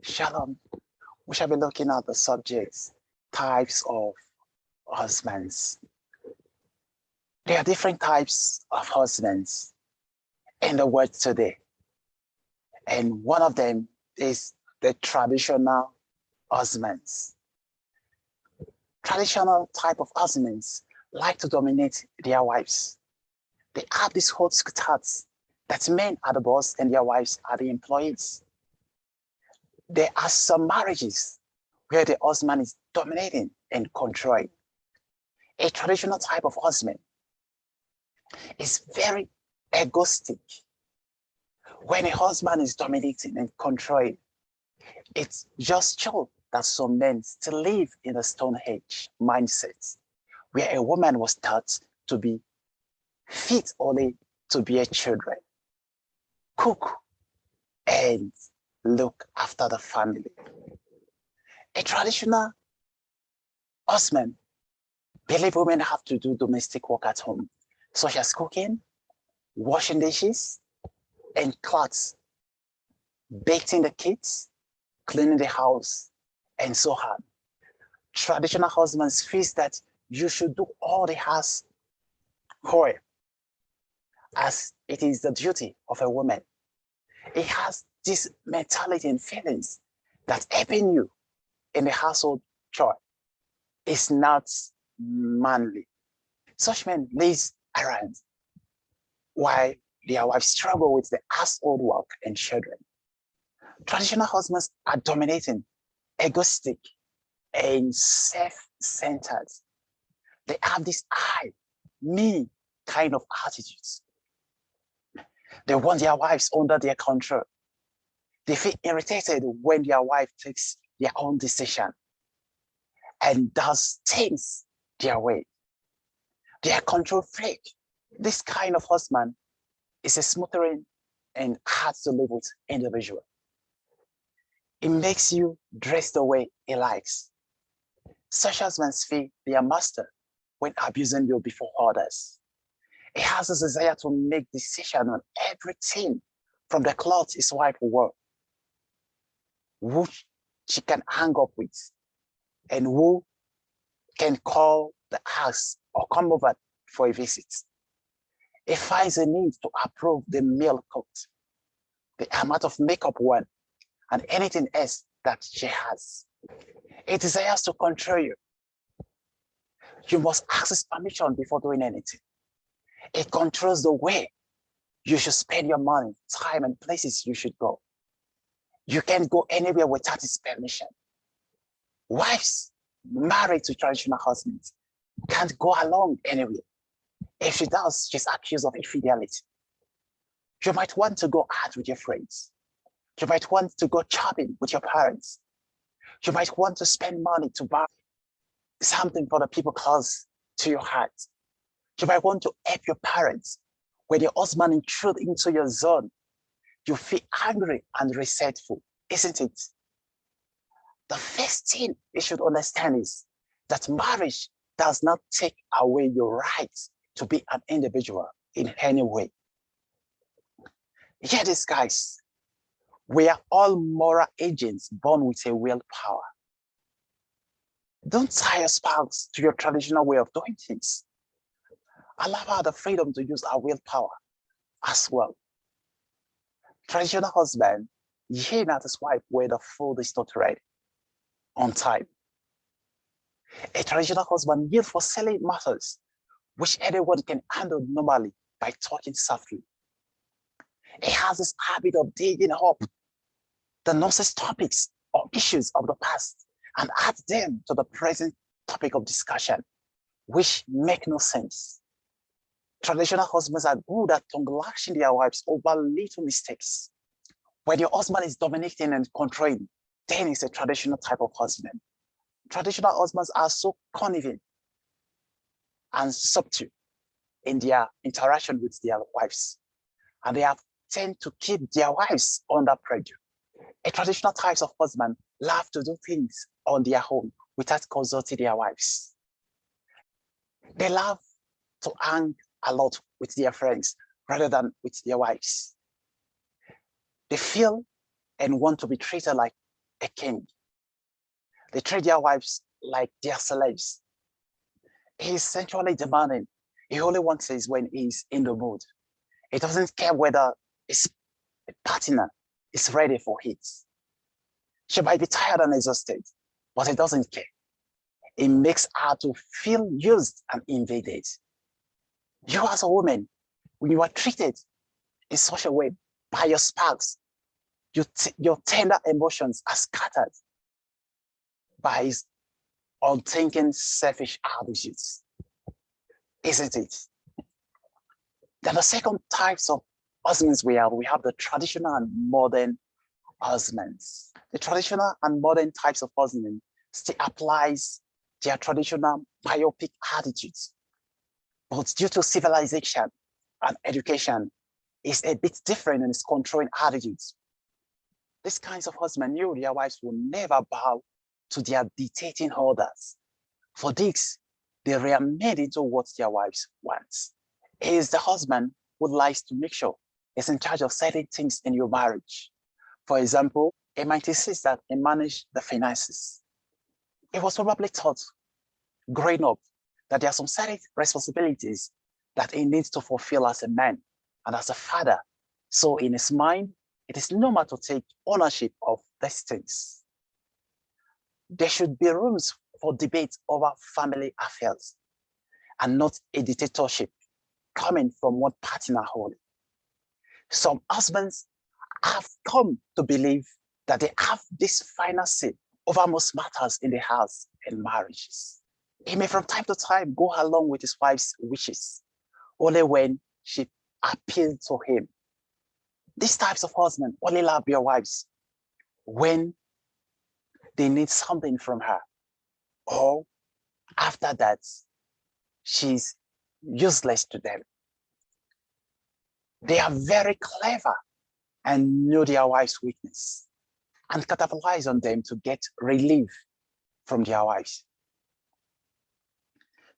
Shalom. We shall be looking at the subjects, types of husbands. There are different types of husbands in the world today. And one of them is the traditional husbands. Traditional type of husbands like to dominate their wives. They have this whole thoughts that men are the boss and their wives are the employees. There are some marriages where the husband is dominating and controlling. A traditional type of husband is very egoistic. When a husband is dominating and controlling, it's just true that some men still live in a Stone Age mindset where a woman was taught to be fit only to bear children, cook, and look after the family. A traditional husband believes women have to do domestic work at home, such as cooking, washing dishes, and clothes, bathing the kids, cleaning the house, and so on. Traditional husbands feel that you should do all the house chore, as it is the duty of a woman. It has this mentality and feelings that helping you in the household chore is not manly. Such men laze around while their wives struggle with the household work and children. Traditional husbands are dominating, egoistic, and self-centered. They have this I, me kind of attitudes. They want their wives under their control. They feel irritated when their wife takes their own decision and does things their way. They are control freak. This kind of husband is a smothering and hard to live with individual. It makes you dress the way he likes. Such husbands feel they are master when abusing you before others. He has a desire to make decisions on everything, from the clothes his wife wore, who she can hang up with, and who can call the house or come over for a visit. He finds a need to approve the meal cooked, the amount of makeup worn, and anything else that she has. He desires to control you. You must ask his permission before doing anything. It controls the way you should spend your money, time, and places you should go. You can't go anywhere without his permission. Wives married to traditional husbands can't go along anywhere. If she does, she's accused of infidelity. You might want to go out with your friends. You might want to go shopping with your parents. You might want to spend money to buy something for the people close to your heart. You might want to help your parents. When your husband intrudes into your zone, you feel angry and resentful, isn't it? The first thing you should understand is that marriage does not take away your right to be an individual in any way. Hear this, guys. We are all moral agents born with a willpower. Don't tie your spouse to your traditional way of doing things. Allow her the freedom to use our willpower as well. Traditional husband, he not his wife where the food is not ready on time. A traditional husband yields for silly matters, which anyone can handle normally by talking softly. He has this habit of digging up the nonsense topics or issues of the past and add them to the present topic of discussion, which make no sense. Traditional husbands are good at tongue-lashing their wives over little mistakes. When your husband is dominating and controlling, then it's a traditional type of husband. Traditional husbands are so conniving and subtle in their interaction with their wives, and they have tend to keep their wives under pressure. A traditional type of husband love to do things on their own without consulting their wives. They love to hang a lot with their friends rather than with their wives. They feel and want to be treated like a king. They treat their wives like their slaves. He's sensually demanding. He only wants it when he's in the mood. He doesn't care whether his partner is ready for it. She might be tired and exhausted, but he doesn't care. It makes her to feel used and invaded. You as a woman, when you are treated in such a way by your spouse, your tender emotions are scattered by his unthinking, selfish attitudes, isn't it? Then the second types of husbands we have the traditional and modern husbands. The traditional and modern types of husband still applies their traditional myopic attitudes, but due to civilization and education, is a bit different in its controlling attitudes. These kinds of husbands knew their wives will never bow to their dictating orders. For this, they were made into what their wives want. It is the husband who likes to make sure he's in charge of certain things in your marriage. For example, he might insist that he manage the finances. He was probably taught growing up that there are some certain responsibilities that he needs to fulfill as a man and as a father. So in his mind, it is normal to take ownership of these things. There should be rooms for debate over family affairs and not a dictatorship coming from one partner only. Some husbands have come to believe that they have this final say over most matters in the house and marriages. He may from time to time go along with his wife's wishes, only when she appealed to him. These types of husbands only love their wives when they need something from her, or after that, she's useless to them. They are very clever and know their wife's weakness and capitalize on them to get relief from their wives.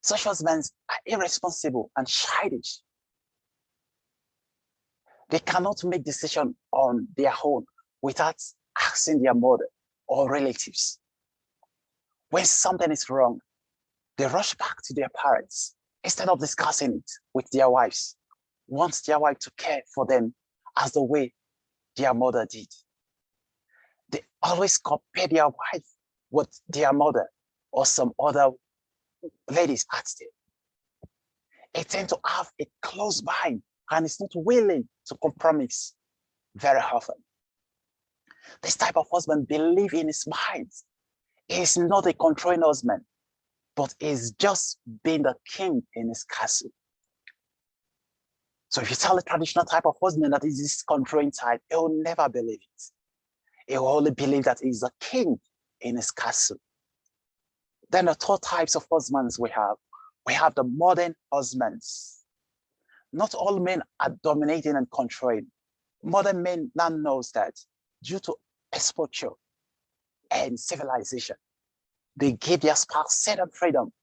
Such husbands are irresponsible and childish. They cannot make decisions on their own without asking their mother or relatives. When something is wrong, they rush back to their parents instead of discussing it with their wives, want their wife to care for them as the way their mother did. They always compare their wife with their mother or some other ladies at them. They tend to have a close mind and is not willing to compromise very often. This type of husband believes in his mind. He is not a controlling husband, but is just being the king in his castle. So if you tell a traditional type of husband that is this controlling type, he will never believe it. He will only believe that he's a king in his castle. Then the third types of husbands we have the modern husbands. Not all men are dominating and controlling. Modern men now knows that due to exposure and civilization, they give their spouse certain freedom.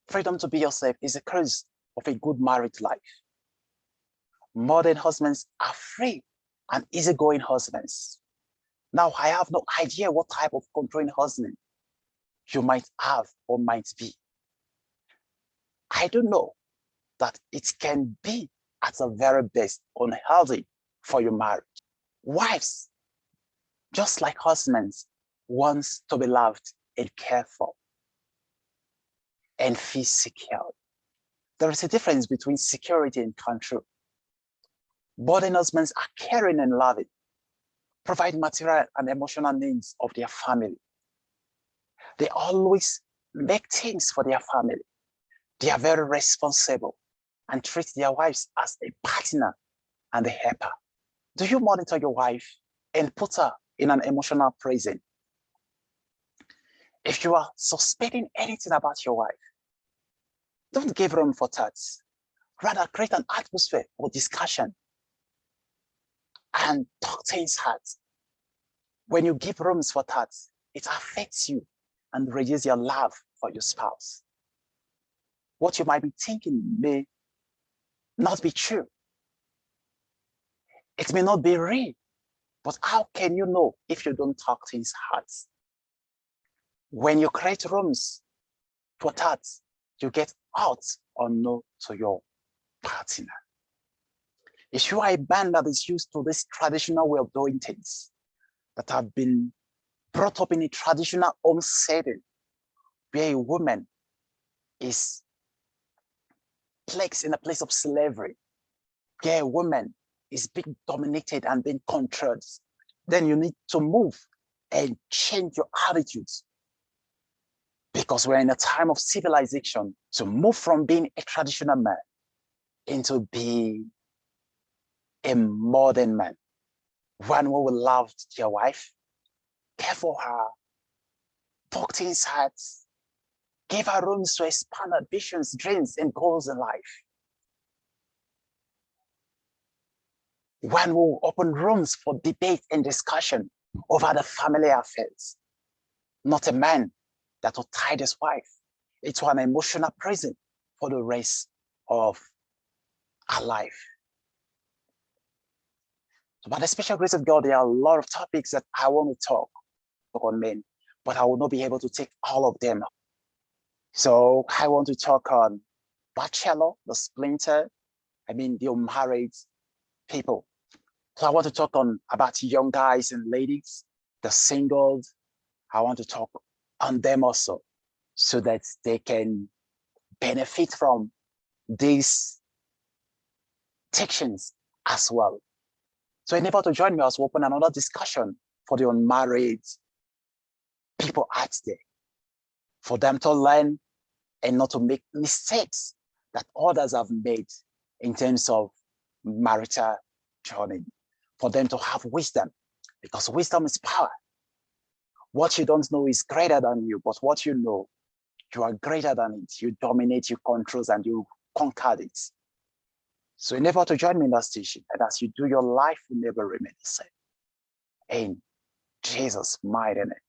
Freedom to be yourself is a curse of a good married life. Modern husbands are free and easygoing husbands. Now, I have no idea what type of controlling husband you might have or might be. I don't know that it can be at the very best unhealthy for your marriage. Wives, just like husbands, wants to be loved and cared for and feel secure. There is a difference between security and control. Modern husbands are caring and loving, provide material and emotional needs of their family. They always make things for their family. They are very responsible and treat their wives as a partner and a helper. Do you monitor your wife and put her in an emotional prison? If you are suspecting anything about your wife, don't give room for thoughts. Rather, create an atmosphere of discussion and talk things out. When you give rooms for thoughts, it affects you and reduces your love for your spouse. What you might be thinking may not be true. It may not be real, But how can you know if you don't talk things out? When you create rooms for that, you get out or no to your partner. If you are a band that is used to this traditional way of doing things, that have been brought up in a traditional home setting, where a woman is placed in a place of slavery, where a woman is being dominated and being controlled, then you need to move and change your attitudes. Because we're in a time of civilization, to move from being a traditional man into being a modern man. One who will love your wife, care for her, talk things out, give her rooms to expand her visions, dreams, and goals in life. One who will open rooms for debate and discussion over the family affairs. Not a man that will tie his wife into an emotional prison for the rest of her life. So by the special grace of God, there are a lot of topics that I want to talk on men, but I will not be able to take all of them. So I want to talk on bachelor, the splinter, the unmarried people. So I want to talk on about young guys and ladies, the singles. I want to talk on them also, so that they can benefit from these teachings as well. So enable to join me as we open another discussion for the unmarried people out there, for them to learn and not to make mistakes that others have made in terms of marital journey, for them to have wisdom, because wisdom is power. What you don't know is greater than you, but what you know, you are greater than it. You dominate, you control, and you conquer it. So endeavor to join me in that station, and as you do, your life will never remain the same. In Jesus' mighty name.